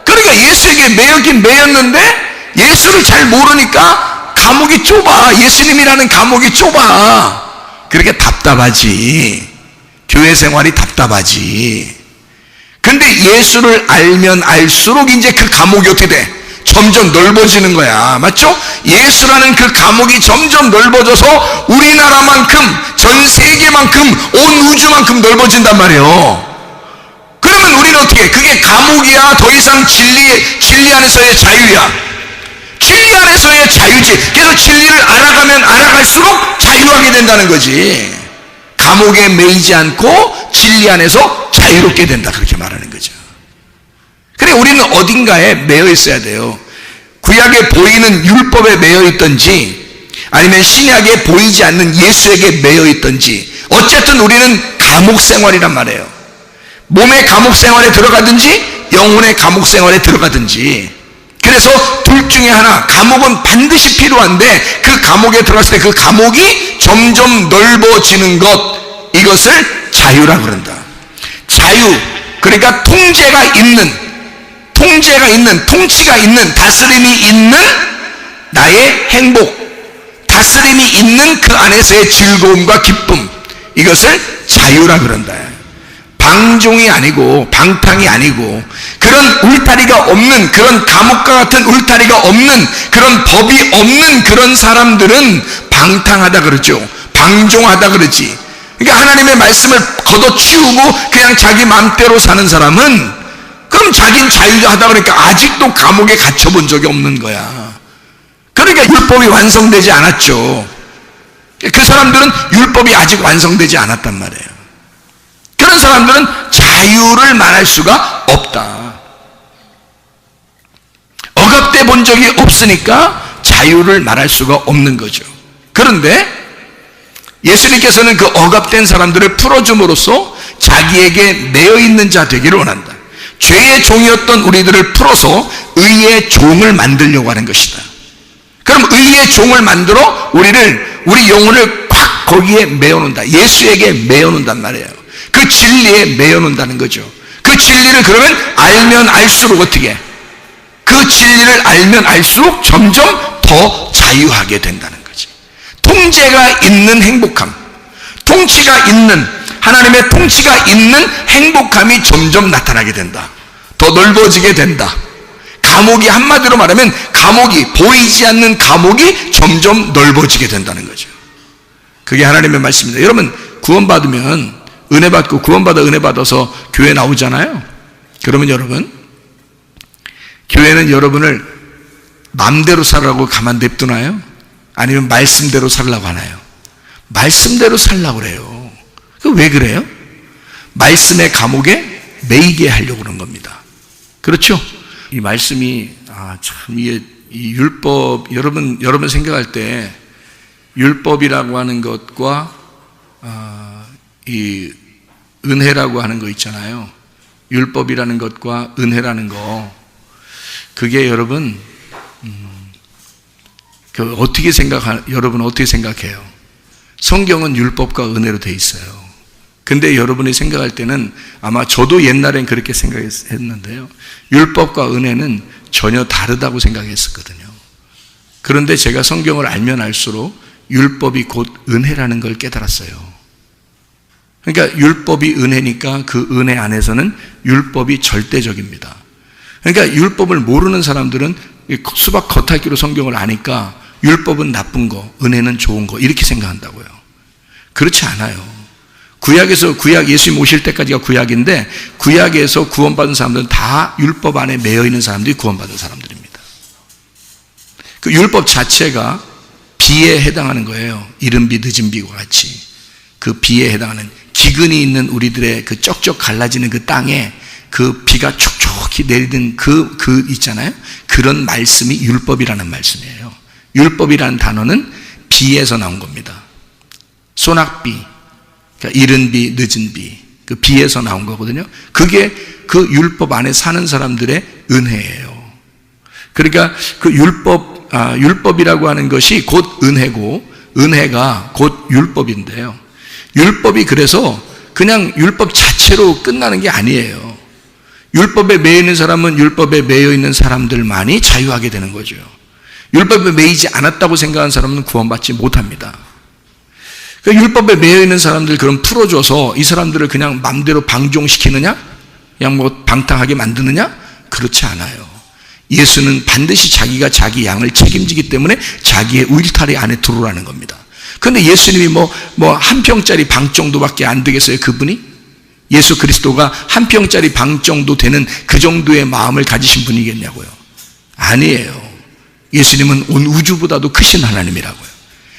그러니까 예수에게 매였긴 매였는데 예수를 잘 모르니까 감옥이 좁아. 예수님이라는 감옥이 좁아. 그렇게 답답하지. 교회 생활이 답답하지. 근데 예수를 알면 알수록 이제 그 감옥이 어떻게 돼? 점점 넓어지는 거야. 맞죠? 예수라는 그 감옥이 점점 넓어져서 우리나라만큼, 전 세계만큼, 온 우주만큼 넓어진단 말이에요. 그러면 우리는 어떻게 해? 그게 감옥이야? 더 이상 진리 안에서의 자유야? 진리 안에서의 자유지. 그래서 진리를 알아가면 알아갈수록 자유하게 된다는 거지. 감옥에 매이지 않고 진리 안에서 자유롭게 된다, 그렇게 말하는 거죠. 그래, 우리는 어딘가에 매여 있어야 돼요. 구약에 보이는 율법에 매여 있든지 아니면 신약에 보이지 않는 예수에게 매여 있든지, 어쨌든 우리는 감옥 생활이란 말이에요. 몸의 감옥 생활에 들어가든지 영혼의 감옥 생활에 들어가든지. 그래서 둘 중에 하나, 감옥은 반드시 필요한데 그 감옥에 들어갔을 때 그 감옥이 점점 넓어지는 것, 이것을 자유라 그런다. 자유, 그러니까 통치가 있는, 다스림이 있는 나의 행복, 다스림이 있는 그 안에서의 즐거움과 기쁨, 이것을 자유라 그런다. 방종이 아니고 방탕이 아니고 그런 울타리가 없는, 그런 감옥과 같은 울타리가 없는, 그런 법이 없는 그런 사람들은 방탕하다 그러죠. 방종하다 그러지. 그러니까 하나님의 말씀을 걷어치우고 그냥 자기 마음대로 사는 사람은, 그럼 자기는 자유하다 그러니까 아직도 감옥에 갇혀본 적이 없는 거야. 그러니까 율법이 완성되지 않았죠. 그 사람들은 율법이 아직 완성되지 않았단 말이에요. 그런 사람들은 자유를 말할 수가 없다. 억압돼 본 적이 없으니까 자유를 말할 수가 없는 거죠. 그런데 예수님께서는 그 억압된 사람들을 풀어줌으로써 자기에게 매여있는 자 되기를 원한다. 죄의 종이었던 우리들을 풀어서 의의 종을 만들려고 하는 것이다. 그럼 의의 종을 만들어 우리 영혼을 꽉 거기에 매어놓는다. 예수에게 매어놓는단 말이에요. 그 진리에 매어놓는다는 거죠. 그 진리를 그러면 알면 알수록 어떻게? 그 진리를 알면 알수록 점점 더 자유하게 된다는 거지. 통제가 있는 행복함, 통치가 있는, 하나님의 통치가 있는 행복함이 점점 나타나게 된다. 더 넓어지게 된다. 감옥이, 한마디로 말하면 감옥이, 보이지 않는 감옥이 점점 넓어지게 된다는 거죠. 그게 하나님의 말씀입니다. 여러분, 구원받으면 은혜 받고, 구원받아 은혜 받아서 교회 나오잖아요. 그러면 여러분, 교회는 여러분을 마음대로 살라고 가만 냅두나요? 아니면 말씀대로 살라고 하나요? 말씀대로 살라고 그래요. 왜 그래요? 말씀의 감옥에 매이게 하려고 그런 겁니다. 그렇죠? 이 말씀이 참 이게 이 율법, 여러분 생각할 때 율법이라고 하는 것과 이 은혜라고 하는 거 있잖아요. 율법이라는 것과 은혜라는 거, 그게 여러분 여러분 어떻게 생각해요? 성경은 율법과 은혜로 돼 있어요. 근데 여러분이 생각할 때는, 아마 저도 옛날엔 그렇게 생각했는데요, 율법과 은혜는 전혀 다르다고 생각했었거든요. 그런데 제가 성경을 알면 알수록 율법이 곧 은혜라는 걸 깨달았어요. 그러니까 율법이 은혜니까 그 은혜 안에서는 율법이 절대적입니다. 그러니까 율법을 모르는 사람들은 수박 겉핥기로 성경을 아니까 율법은 나쁜 거, 은혜는 좋은 거, 이렇게 생각한다고요. 그렇지 않아요. 구약, 예수님 오실 때까지가 구약인데, 구약에서 구원받은 사람들은 다 율법 안에 매여 있는 사람들이 구원받은 사람들입니다. 그 율법 자체가 비에 해당하는 거예요. 이른 비, 늦은 비와 같이. 그 비에 해당하는, 기근이 있는 우리들의 그 쩍쩍 갈라지는 그 땅에 그 비가 촉촉히 내리는 그 있잖아요. 그런 말씀이 율법이라는 말씀이에요. 율법이라는 단어는 비에서 나온 겁니다. 소낙비, 그러니까 이른 비, 늦은 비, 그 비에서 나온 거거든요. 그게 그 율법 안에 사는 사람들의 은혜예요. 그러니까 그 율법이라고 하는 것이 곧 은혜고, 은혜가 곧 율법인데요. 율법이 그래서 그냥 율법 자체로 끝나는 게 아니에요. 율법에 매여 있는 사람은 율법에 매여 있는 사람들만이 자유하게 되는 거죠. 율법에 매이지 않았다고 생각하는 사람은 구원받지 못합니다. 그 율법에 매여 있는 사람들 그럼 풀어줘서 이 사람들을 그냥 마음대로 방종시키느냐? 그냥 뭐 방탕하게 만드느냐? 그렇지 않아요. 예수는 반드시 자기가 자기 양을 책임지기 때문에 자기의 울타리 안에 들어오라는 겁니다. 그런데 예수님이 한 평짜리 방 정도밖에 안 되겠어요, 그분이? 예수 그리스도가 한 평짜리 방 정도 되는 그 정도의 마음을 가지신 분이겠냐고요? 아니에요. 예수님은 온 우주보다도 크신 하나님이라고요.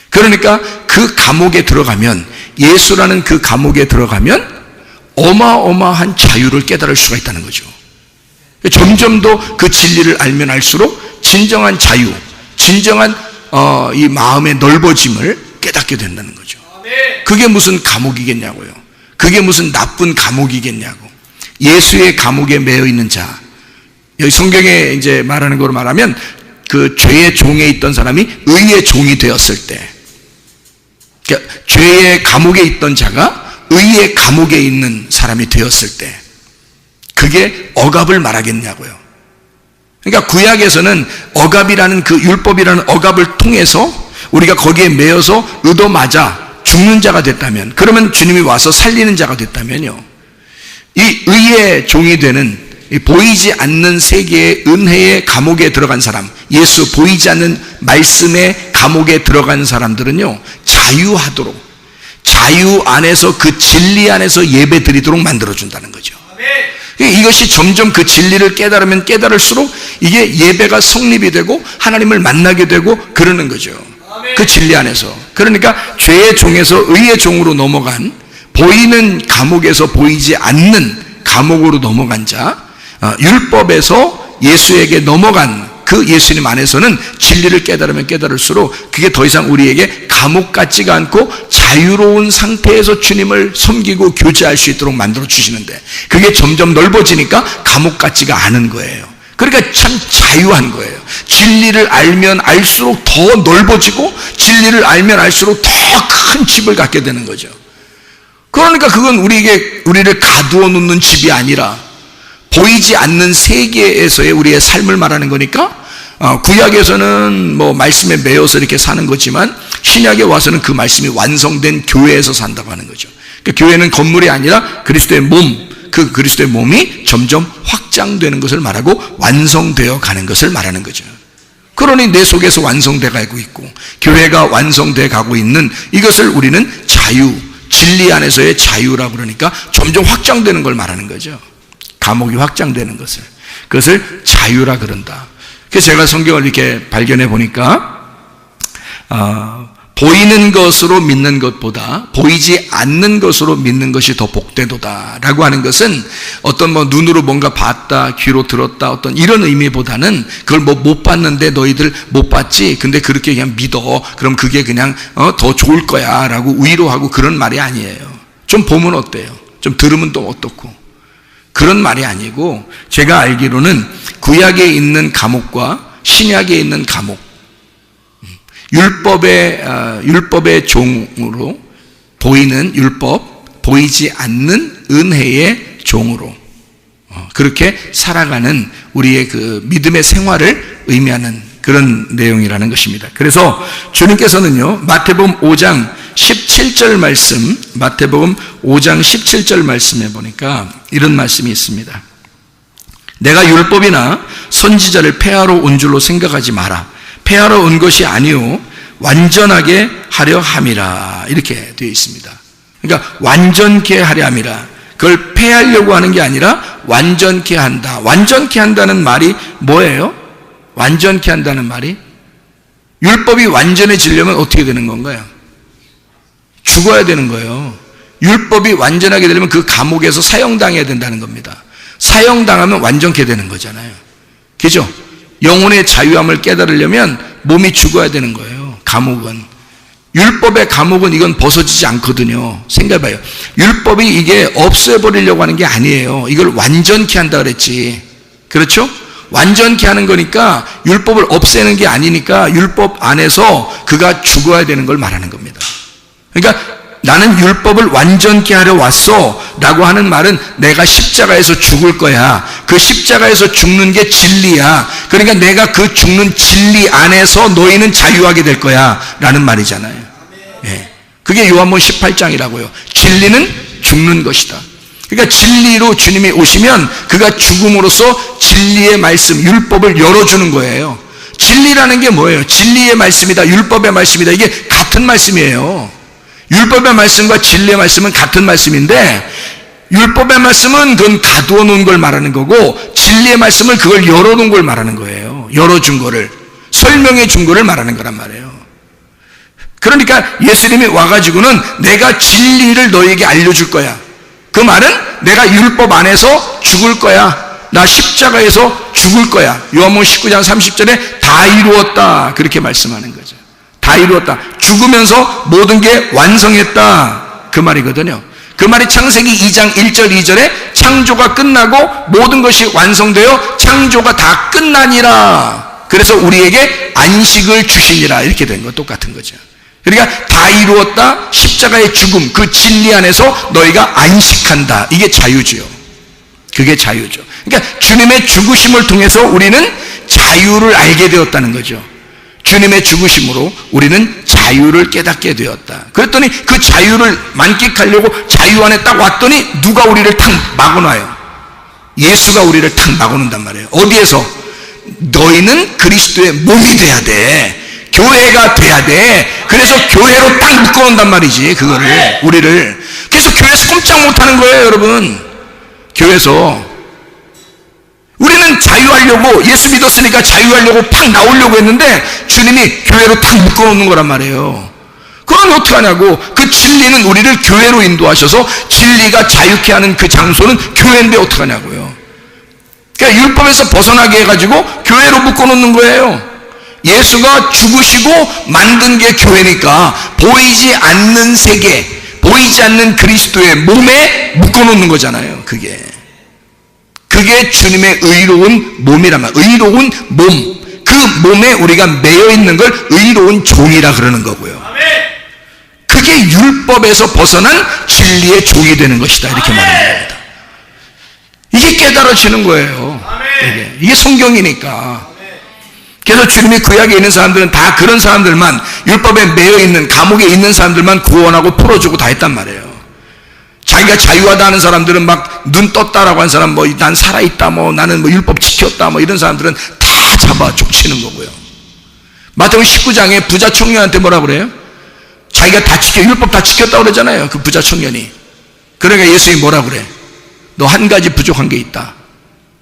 그러니까 그 감옥에 들어가면, 예수라는 그 감옥에 들어가면 어마어마한 자유를 깨달을 수가 있다는 거죠. 점점 더 그 진리를 알면 알수록 진정한 자유, 진정한 이 마음의 넓어짐을 깨닫게 된다는 거죠. 그게 무슨 감옥이겠냐고요. 그게 무슨 나쁜 감옥이겠냐고. 예수의 감옥에 매여 있는 자, 여기 성경에 이제 말하는 거로 말하면 그 죄의 종에 있던 사람이 의의 종이 되었을 때, 그러니까 죄의 감옥에 있던 자가 의의 감옥에 있는 사람이 되었을 때, 그게 억압을 말하겠냐고요. 그러니까 구약에서는 억압이라는 그 율법이라는 억압을 통해서 우리가 거기에 매여서 얻어맞아 죽는 자가 됐다면, 그러면 주님이 와서 살리는 자가 됐다면요, 이 의의 종이 되는 보이지 않는 세계의 은혜의 감옥에 들어간 사람, 예수 보이지 않는 말씀의 감옥에 들어간 사람들은요, 자유하도록, 자유 안에서 그 진리 안에서 예배 드리도록 만들어준다는 거죠. 이것이 점점 그 진리를 깨달으면 깨달을수록 이게 예배가 성립이 되고 하나님을 만나게 되고 그러는 거죠. 그 진리 안에서. 그러니까 죄의 종에서 의의 종으로 넘어간, 보이는 감옥에서 보이지 않는 감옥으로 넘어간 자, 율법에서 예수에게 넘어간 그 예수님 안에서는 진리를 깨달으면 깨달을수록 그게 더 이상 우리에게 감옥 같지가 않고 자유로운 상태에서 주님을 섬기고 교제할 수 있도록 만들어 주시는데, 그게 점점 넓어지니까 감옥 같지가 않은 거예요. 그러니까 참 자유한 거예요. 진리를 알면 알수록 더 넓어지고, 진리를 알면 알수록 더 큰 집을 갖게 되는 거죠. 그러니까 그건 우리를 가두어 놓는 집이 아니라 보이지 않는 세계에서의 우리의 삶을 말하는 거니까, 구약에서는 뭐 말씀에 매여서 이렇게 사는 거지만 신약에 와서는 그 말씀이 완성된 교회에서 산다고 하는 거죠. 그러니까 교회는 건물이 아니라 그리스도의 몸, 그 그리스도의 몸이 점점 확장되는 것을 말하고 완성되어 가는 것을 말하는 거죠. 그러니 내 속에서 완성돼 가고 있고 교회가 완성돼 가고 있는 이것을 우리는 자유, 진리 안에서의 자유라고 그러니까 점점 확장되는 걸 말하는 거죠. 감옥이 확장되는 것을, 그것을 자유라 그런다. 그래서 제가 성경을 이렇게 발견해 보니까 보이는 것으로 믿는 것보다 보이지 않는 것으로 믿는 것이 더 복되도다 라고 하는 것은 어떤 뭐 눈으로 뭔가 봤다, 귀로 들었다, 어떤 이런 의미보다는 그걸 뭐 못 봤는데 너희들 못 봤지, 근데 그렇게 그냥 믿어, 그럼 그게 그냥 더 좋을 거야 라고 위로하고 그런 말이 아니에요. 좀 보면 어때요? 좀 들으면 또 어떻고, 그런 말이 아니고, 제가 알기로는 구약에 있는 감옥과 신약에 있는 감옥, 율법의 종으로 보이는 율법, 보이지 않는 은혜의 종으로 그렇게 살아가는 우리의 그 믿음의 생활을 의미하는 그런 내용이라는 것입니다. 그래서 주님께서는요, 마태복음 5장 17절 말씀, 마태복음 5장 17절 말씀에 보니까 이런 말씀이 있습니다. 내가 율법이나 선지자를 폐하러 온 줄로 생각하지 마라. 폐하러 온 것이 아니요 완전하게 하려 함이라, 이렇게 되어 있습니다. 그러니까 완전케 하려 함이라, 그걸 폐하려고 하는 게 아니라 완전케 한다. 완전케 한다는 말이 뭐예요? 완전케 한다는 말이, 율법이 완전해지려면 어떻게 되는 건가요? 죽어야 되는 거예요. 율법이 완전하게 되려면 그 감옥에서 사형당해야 된다는 겁니다. 사형당하면 완전케 되는 거잖아요. 그죠? 영혼의 자유함을 깨달으려면 몸이 죽어야 되는 거예요. 감옥은, 율법의 감옥은 이건 벗어지지 않거든요. 생각해봐요. 율법이 이게 없애버리려고 하는 게 아니에요. 이걸 완전케 한다 그랬지. 그렇죠? 완전케 하는 거니까 율법을 없애는 게 아니니까 율법 안에서 그가 죽어야 되는 걸 말하는 겁니다. 그러니까 나는 율법을 완전케 하려 왔어 라고 하는 말은 내가 십자가에서 죽을 거야. 그 십자가에서 죽는 게 진리야. 그러니까 내가 그 죽는 진리 안에서 너희는 자유하게 될 거야 라는 말이잖아요. 예. 그게 요한복음 18장이라고요. 진리는 죽는 것이다. 그러니까 진리로 주님이 오시면 그가 죽음으로써 진리의 말씀, 율법을 열어주는 거예요. 진리라는 게 뭐예요? 진리의 말씀이다, 율법의 말씀이다, 이게 같은 말씀이에요. 율법의 말씀과 진리의 말씀은 같은 말씀인데, 율법의 말씀은 그건 가두어 놓은 걸 말하는 거고, 진리의 말씀을 그걸 열어놓은 걸 말하는 거예요. 열어준 거를. 설명해 준 거를 말하는 거란 말이에요. 그러니까 예수님이 와가지고는 내가 진리를 너에게 알려줄 거야. 그 말은 내가 율법 안에서 죽을 거야. 나 십자가에서 죽을 거야. 요한복음 19장 30절에 다 이루었다. 그렇게 말씀하는 거죠. 다 이루었다. 죽으면서 모든 게 완성했다. 그 말이거든요. 그 말이 창세기 2장 1절 2절에 창조가 끝나고 모든 것이 완성되어 창조가 다 끝나니라. 그래서 우리에게 안식을 주시니라. 이렇게 된 거 똑같은 거죠. 그러니까 다 이루었다. 십자가의 죽음, 그 진리 안에서 너희가 안식한다. 이게 자유지요. 그게 자유죠. 그러니까 주님의 죽으심을 통해서 우리는 자유를 알게 되었다는 거죠. 주님의 죽으심으로 우리는 자유를 깨닫게 되었다. 그랬더니 그 자유를 만끽하려고 자유 안에 딱 왔더니 누가 우리를 탁 막아놔요. 예수가 우리를 탁 막아놓는단 말이에요. 어디에서? 너희는 그리스도의 몸이 돼야 돼. 교회가 돼야 돼. 그래서 교회로 딱 묶어놓는단 말이지. 그거를, 우리를. 그래서 교회에서 꼼짝 못하는 거예요, 여러분. 교회에서 우리는 자유하려고, 예수 믿었으니까 자유하려고 팍 나오려고 했는데 주님이 교회로 탁 묶어놓는 거란 말이에요. 그럼 어떡하냐고. 그 진리는 우리를 교회로 인도하셔서 진리가 자유케 하는 그 장소는 교회인데 어떡하냐고요. 그러니까 율법에서 벗어나게 해가지고 교회로 묶어놓는 거예요. 예수가 죽으시고 만든 게 교회니까 보이지 않는 세계, 보이지 않는 그리스도의 몸에 묶어놓는 거잖아요. 그게 주님의 의로운 몸이란 말. 의로운 몸. 그 몸에 우리가 매여 있는 걸 의로운 종이라 그러는 거고요. 그게 율법에서 벗어난 진리의 종이 되는 것이다. 이렇게 말하는 겁니다. 이게 깨달아지는 거예요. 이게 성경이니까. 그래서 주님이 구약에 있는 사람들은 다 그런 사람들만, 율법에 매여 있는, 감옥에 있는 사람들만 구원하고 풀어주고 다 했단 말이에요. 자기가 자유하다 하는 사람들은 막 눈 떴다라고 한 사람, 뭐 난 살아있다, 뭐 나는 뭐 율법 지켰다, 뭐 이런 사람들은 다 잡아 족치는 거고요. 마태복음 19장에 부자 청년한테 뭐라 그래요? 자기가 다 율법 다 지켰다고 그러잖아요. 그 부자 청년이. 그러니까 예수님이 뭐라 그래? 너 한 가지 부족한 게 있다.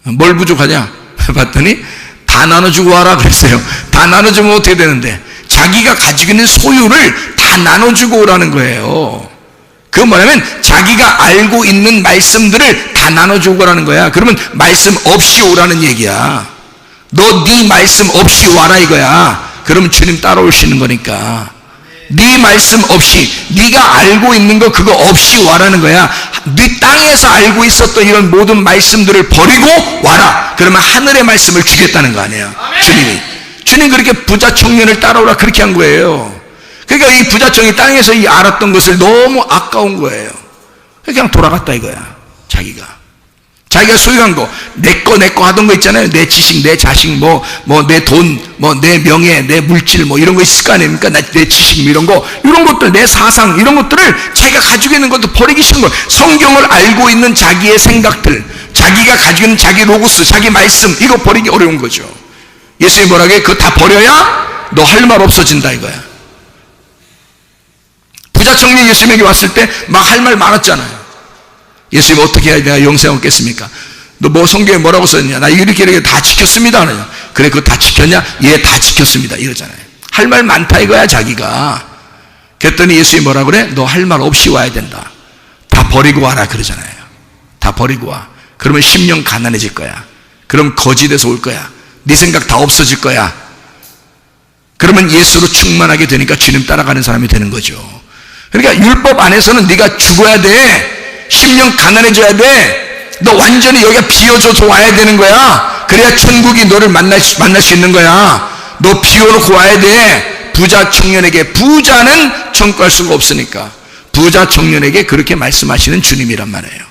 뭘 부족하냐? 봤더니 다 나눠주고 와라 그랬어요. 다 나눠주면 어떻게 되는데? 자기가 가지고 있는 소유를 다 나눠주고 오라는 거예요. 그건 뭐냐면 자기가 알고 있는 말씀들을 다 나눠주고 오라는 거야. 그러면 말씀 없이 오라는 얘기야. 너 네 말씀 없이 와라 이거야. 그러면 주님 따라오시는 거니까. 네 말씀 없이, 네가 알고 있는 거 그거 없이 와라는 거야. 네 땅에서 알고 있었던 이런 모든 말씀들을 버리고 와라. 그러면 하늘의 말씀을 주겠다는 거 아니에요. 주님 그렇게 부자 청년을 따라오라 그렇게 한 거예요. 그러니까 이 부자 청년이 땅에서 이 알았던 것을 너무 아까운 거예요. 그냥 돌아갔다 이거야. 자기가 소유한 거, 내 거 하던 거 있잖아요. 내 지식, 내 자식, 내 돈, 내 명예, 내 물질, 이런 거 있을 거 아닙니까? 내 지식, 이런 것들, 내 사상, 이런 것들을 자기가 가지고 있는 것도 버리기 싫은 거예요. 성경을 알고 있는 자기의 생각들, 자기가 가지고 있는 자기 로고스, 자기 말씀, 이거 버리기 어려운 거죠. 예수님이 뭐라고 해? 그거 다 버려야 너 할 말 없어진다 이거야. 부자 청년이 예수님에게 왔을 때 막 할 말 많았잖아요. 예수님 어떻게 해야 내가 영생 얻겠습니까? 너 뭐 성경에 뭐라고 썼냐? 나 이렇게 다 지켰습니다. 그래 그거 다 지켰냐? 예, 다 지켰습니다. 이러잖아요. 할 말 많다 이거야 자기가. 그랬더니 예수님이 뭐라 그래? 너 할 말 없이 와야 된다. 다 버리고 와라 그러잖아요. 다 버리고 와. 그러면 심령 가난해질 거야. 그럼 거짓에서 올 거야. 네 생각 다 없어질 거야. 그러면 예수로 충만하게 되니까 주님 따라가는 사람이 되는 거죠. 그러니까 율법 안에서는 네가 죽어야 돼. 심령 가난해져야 돼. 너 완전히 여기가 비워져서 와야 되는 거야. 그래야 천국이 너를 만날 수 있는 거야. 너 비워놓고 와야 돼. 부자 청년에게, 부자는 청구할 수가 없으니까 부자 청년에게 그렇게 말씀하시는 주님이란 말이에요.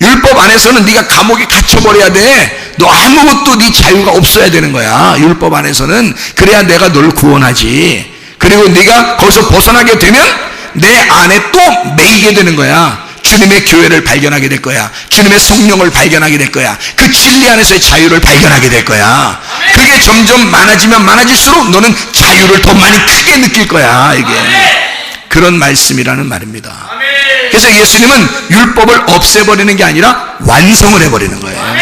율법 안에서는 네가 감옥에 갇혀버려야 돼. 너 아무것도 네 자유가 없어야 되는 거야. 율법 안에서는. 그래야 내가 너를 구원하지. 그리고 네가 거기서 벗어나게 되면 내 안에 또 매이게 되는 거야. 주님의 교회를 발견하게 될 거야. 주님의 성령을 발견하게 될 거야. 그 진리 안에서의 자유를 발견하게 될 거야. 그게 점점 많아지면 많아질수록 너는 자유를 더 많이 크게 느낄 거야. 이게 그런 말씀이라는 말입니다. 그래서 예수님은 율법을 없애버리는 게 아니라 완성을 해버리는 거예요.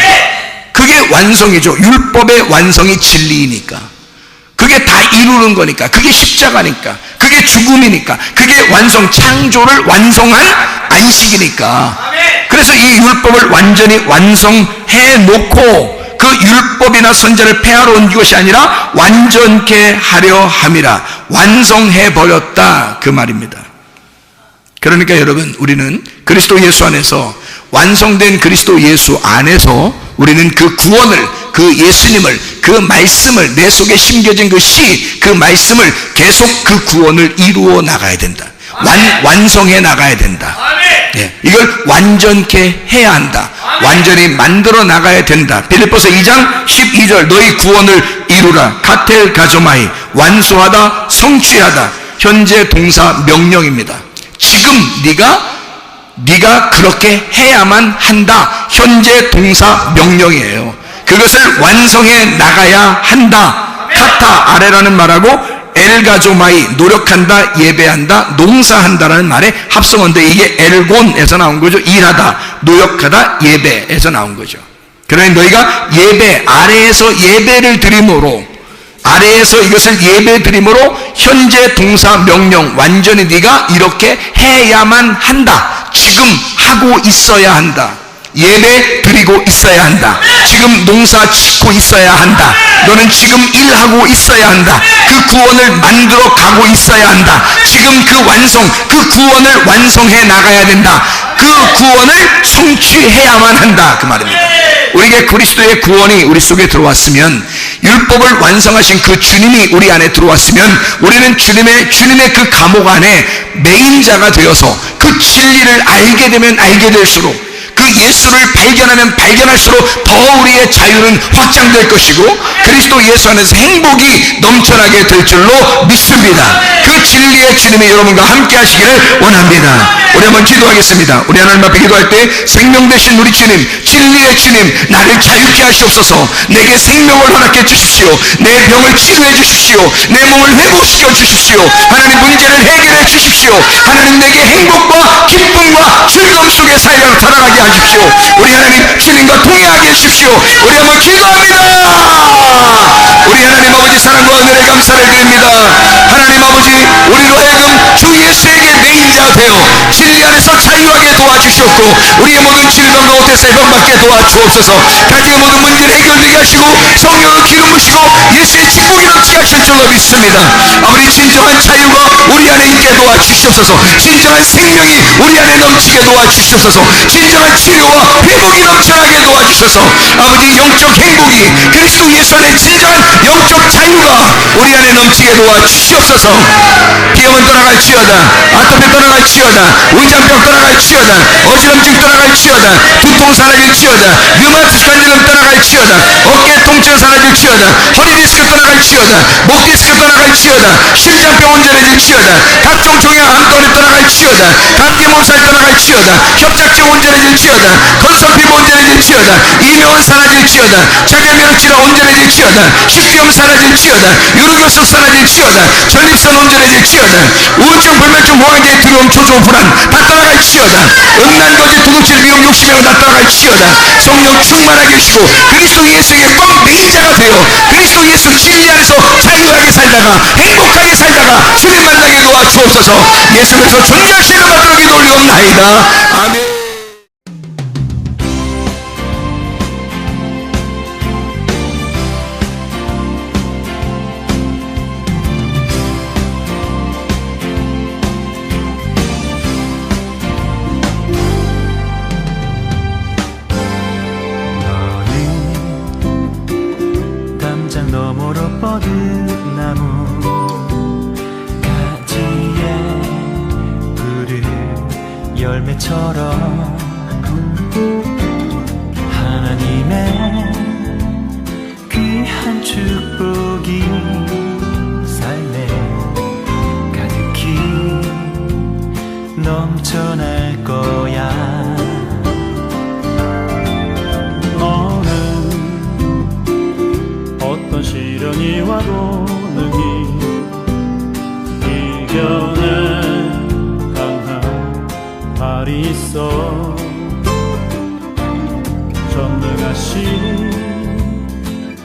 그게 완성이죠. 율법의 완성이 진리이니까. 그게 다 이루는 거니까. 그게 십자가니까. 그게 죽음이니까. 그게 창조를 완성한 안식이니까. 그래서 이 율법을 완전히 완성해 놓고 그 율법이나 선자를 폐하러 온 것이 아니라 완전케 하려 함이라. 완성해 버렸다, 그 말입니다. 그러니까 여러분, 우리는 그리스도 예수 안에서, 완성된 그리스도 예수 안에서 우리는 그 구원을, 그 예수님을, 그 말씀을, 내 속에 심겨진 그 말씀을 계속 그 구원을 이루어 나가야 된다. 완성해 나가야 된다. 예, 이걸 완전케 해야 한다. 완전히 만들어 나가야 된다. 빌립보서 2장 12절, 너희 구원을 이루라. 카텔 가조마이, 완수하다, 성취하다. 현재 동사 명령입니다. 지금 네가 그렇게 해야만 한다. 현재 동사 명령이에요. 그것을 완성해 나가야 한다. 카타, 아래라는 말하고 엘가조마이, 노력한다, 예배한다, 농사한다라는 말의 합성어인데 이게 엘곤에서 나온 거죠. 일하다, 노력하다, 예배에서 나온 거죠. 그러니 너희가 예배, 아래에서 예배를 드림으로, 아래에서 이것을 예배 드림으로 현재 동사 명령, 완전히 네가 이렇게 해야만 한다. 지금 하고 있어야 한다. 예배 드리고 있어야 한다. 지금 농사 짓고 있어야 한다. 너는 지금 일하고 있어야 한다. 그 구원을 만들어 가고 있어야 한다. 지금 그 구원을 완성해 나가야 된다. 그 구원을 성취해야만 한다, 그 말입니다. 우리에게 그리스도의 구원이 우리 속에 들어왔으면, 율법을 완성하신 그 주님이 우리 안에 들어왔으면, 우리는 주님의 그 감옥 안에 매인자가 되어서 그 진리를 알게 되면 알게 될수록, 그 예수를 발견하면 발견할수록 더 우리의 자유는 확장될 것이고 그리스도 예수 안에서 행복이 넘쳐나게 될 줄로 믿습니다. 그 진리의 주님이 여러분과 함께 하시기를 원합니다. 우리 한번 기도하겠습니다. 우리 하나님 앞에 기도할 때, 생명 되신 우리 주님, 진리의 주님, 나를 자유케 하시옵소서. 내게 생명을 허락해 주십시오. 내 병을 치료해 주십시오. 내 몸을 회복시켜 주십시오. 하나님, 문제를 해결해 주십시오. 하나님, 내게 행복과 기쁨과 즐거움 속에 살아가게 하십시오. 우리 하나님, 주님과 동행하게 해주십시오. 우리 한번 기도합니다. 우리 하나님 아버지, 사랑과 은혜를 감사를 드립니다. 하나님 아버지, 우리로 하여금 주 예수에게 매인자가 되어 진리 안에서 자유하게 도와주시옵고, 우리의 모든 질병과 옷에서 해방받게 도와주옵소서. 가정의 모든 문제를 해결되게 하시고 성령을 기름 부시고 예수의 축복이 넘치게 하실 줄로 믿습니다. 아버지, 진정한 자유가 우리 안에 있게 도와주시옵소서. 진정한 생명이 우리 안에 넘치게 도와주시옵소서. 진정한 치료와 회복이 넘쳐나게 도와주셔서 아버지, 영적 행복이, 그리스도 예수 안에 진정한 영적 자유가 우리 안에 넘치게 도와주시옵소서. 비염은 떠나갈지어다, 아토피 떠나갈지어다, 의장병 떠나갈지어다, 어지럼증 떠나갈지어다, 두통 사라질지어다, 류마티스 관절염 떠나갈지어다, 어깨 통증 사라질지어다, 허리 디스크 떠나갈지어다, 목 디스크 떠나갈지어다, 심장병 온전해질지어다, 각종 종양 암덩어리 떠나갈지어다, 감기 몸살 떠나갈지어다, 협착증 온전해질지어다, 건선 피부 온전해질지어다, 이명은 사라질지어다, 자결면역 질환 온전해질지어다, 식비염 사라질지어다, 유로교습 사라질지어다, 전립선 온전해질지어다, 우울증, 불면증, 모환계, 두려움, 초조, 불안 다 떠나갈지어다, 음란, 거짓, 도둑질, 미움, 욕심이랑 다 떠나갈지어다. 성령 충만하게 해주시고 그리스도 예수에게 꼭 매인자가 되어 그리스도 예수 진리 안에서 자유하게 살다가 행복하게 살다가 주님 만나게 도와주옵소서. 예수께서 존귀하신 이름 받들어 기도 올리옵나이다. 아멘. 너머로 뻗은 나무 가지에 푸른 열매처럼 하나님의 귀한 축복이 삶에 가득히 넘쳐날 거야. 어떤 시련이 와도 능히 이겨낼 강한 발이 있어. 전능하신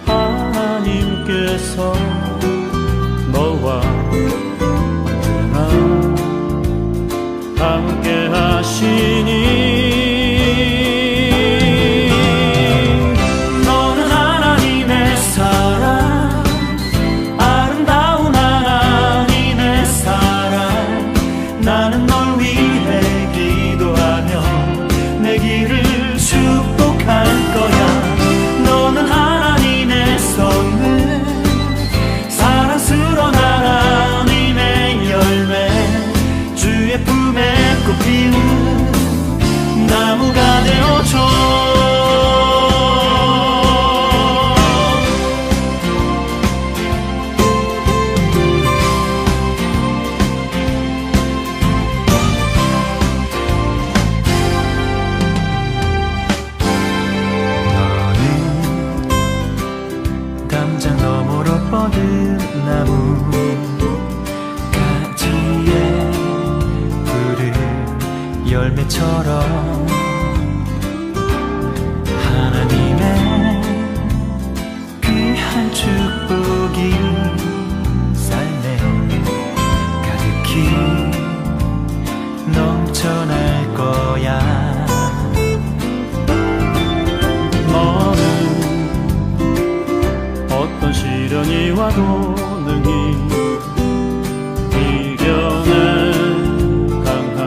하나님께서 함께 하시니 너는 하나님의 사랑 아름다운 하나님의 사랑 나는 널 위해 기도하며 내 길을 축복할 거야 너는 하나님의 선물 사랑스러운 하나님의 열매 주의 품에 꽃피운 나무가 되어줘 담장 너머로 뻗은 나무 가지에 푸른 열매처럼 하나님의 귀한 축복이 삶에 가득히 넘쳐날 거야 너는 어떤 시련이 와도 능히 이겨낸 강한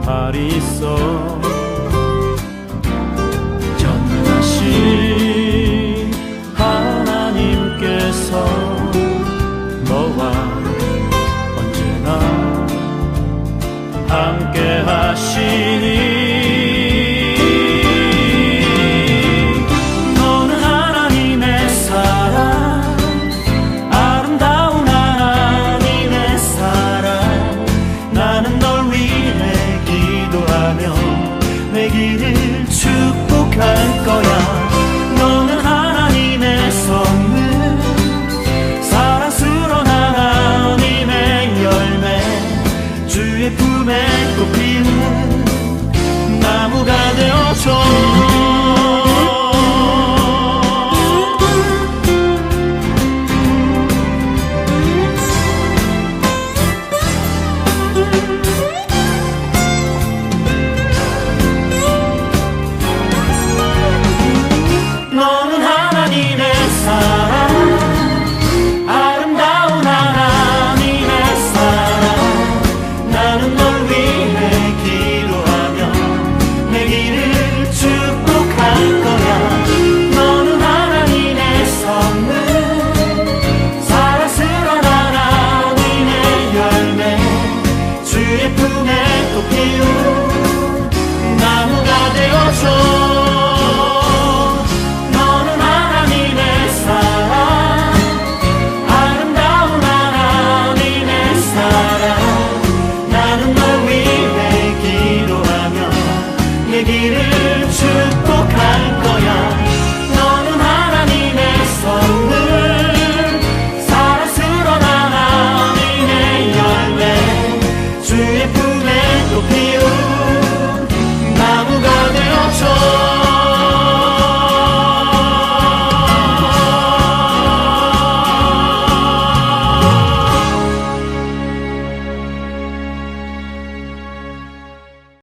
발이 있어 전능하신 하나님께서 너와 언제나 함께 하시니 내 길을 축복할 거야 너는 하나님의 선물 사랑스러운 하나님의 열매 주의 품에 꽃피는 나무가 되어줘 너는 하나님의 사랑 아름다운 하나님의 사랑 나는 널 위해 기도하며 내 길을 축복할 거야 너는 하나님의 선물 사랑스러운 하나님의 열매 주의 품에 꽃피운